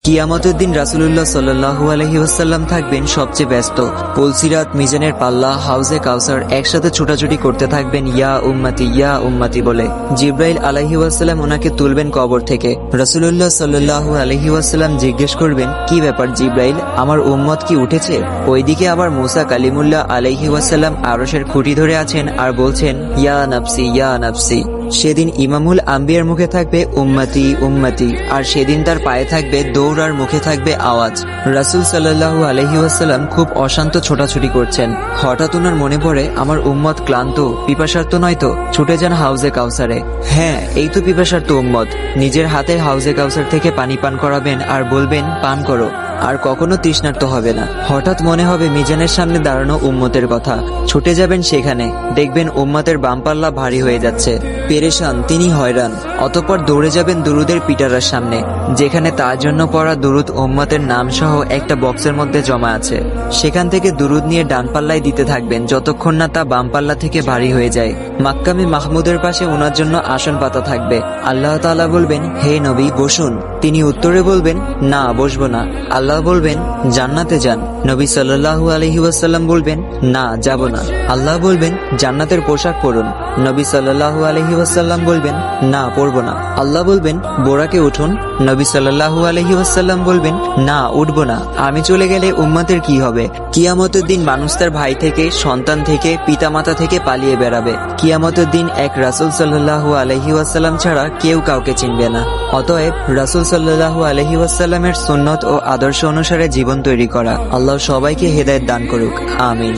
কিয়ামতের দিন রাসূলুল্লাহ সাল্লাল্লাহু আলাইহি ওয়াসাল্লাম থাকবেন সবচেয়ে ব্যস্ত। পুলসিরাত, মিজানের পাল্লা, হাউজে কাউসার একসাথে ছোটাছুটি করতে থাকবেন ইয়া উম্মতি বলে। জিব্রাইল আলাইহি ওয়াসাল্লাম ওনাকে তুলবেন কবর থেকে। রাসূলুল্লাহ সাল্লাল্লাহু আলাইহি ওয়াসাল্লাম জিজ্ঞেস করবেন, কি ব্যাপার জিব্রাইল, আমার উম্মত কি উঠেছে? ওইদিকে আবার মুসা কালিমুল্লাহ আলাইহি ওয়াসাল্লাম আরশের খুঁটি ধরে আছেন আর বলছেন ইয়া নাফসি। সেদিন ইমামুল আম্বিয়ার মুখে থাকবে উম্মতি, আর সেদিন তার পায়ে থাকবে দৌড় আর মুখে থাকবে আওয়াজ। রাসূল সাল্লাল্লাহু আলাইহি ওয়াসাল্লাম খুব অশান্ত ছোটাছুটি করছেন। হঠাৎ ওনার মনে পড়ে, আমার উম্মত ক্লান্ত, পিপাসার্ত নয় তো? ছুটে যান হাউজে কাউসারে। হ্যাঁ, এই তো পিপাসার্ত উম্মত। নিজের হাতে হাউজে কাউসার থেকে পানি পান করাবেন আর বলবেন, পান করো, আর কখনো তৃষ্ণার্ত হবে না। হঠাৎ মনে হবে মিজানের সামনে দাঁড়ানো উম্মতের কথা। ছুটে যাবেন সেখানে, দেখবেন উম্মতের বামপাল্লা ভারী হয়ে যাচ্ছে। পেরেশান, তিনি হয়রান। অতঃপর দৌড়ে যাবেন দুরুদের পিটারার সামনে, যেখানে তার জন্য পড়া দুরুদ উম্মতের নাম সহ একটা বক্সের মধ্যে জমা আছে। সেখান থেকে দুরুদ নিয়ে ডান পাল্লায় দিতে থাকবেন যতক্ষণ না তা বাম পাল্লা থেকে ভারী হয়ে যায়। মাক্কামে মাহমুদের পাশে ওনার জন্য আসন পাতা থাকবে। আল্লাহ তাআলা বলবেন, হে নবী বসুন। তিনি উত্তরে বলবেন, না বসবো না। আল্লাহ বলবেন, জান্নাতে যান। নবী সাল্লাল্লাহু আলাইহি ওয়াসাল্লাম বলবেন, না যাব না। আল্লাহ বলবেন, জান্নাতের পোশাক পরুন। নবী সাল্লাল্লাহু আলাইহি ওয়াসাল্লাম বলবেন, না পরবো না। আল্লাহ বলবেন, বোরাকে উঠুন। নবী সাল্লাল্লাহু আলাইহি ওয়াসাল্লাম বলবেন, না উঠবো না। আমি চলে গেলে উম্মতের কি হবে? কিয়ামতের দিন মানুষ তার ভাই থেকে, সন্তান থেকে, পিতামাতা থেকে পালিয়ে বেড়াবে। কিয়ামতের দিন এক রাসূল সাল্লাল্লাহু আলাইহি ওয়াসাল্লাম ছাড়া কেউ কাউকে চিনবে না। অতএব রাসূল সাল্লাল্লাহু আলাইহি ওয়াসাল্লামের সুন্নত ও আদর্শ অনুসারে জীবন তৈরি করা। আল্লাহ সবাইকে হেদায়েত দান করুক, আমিন।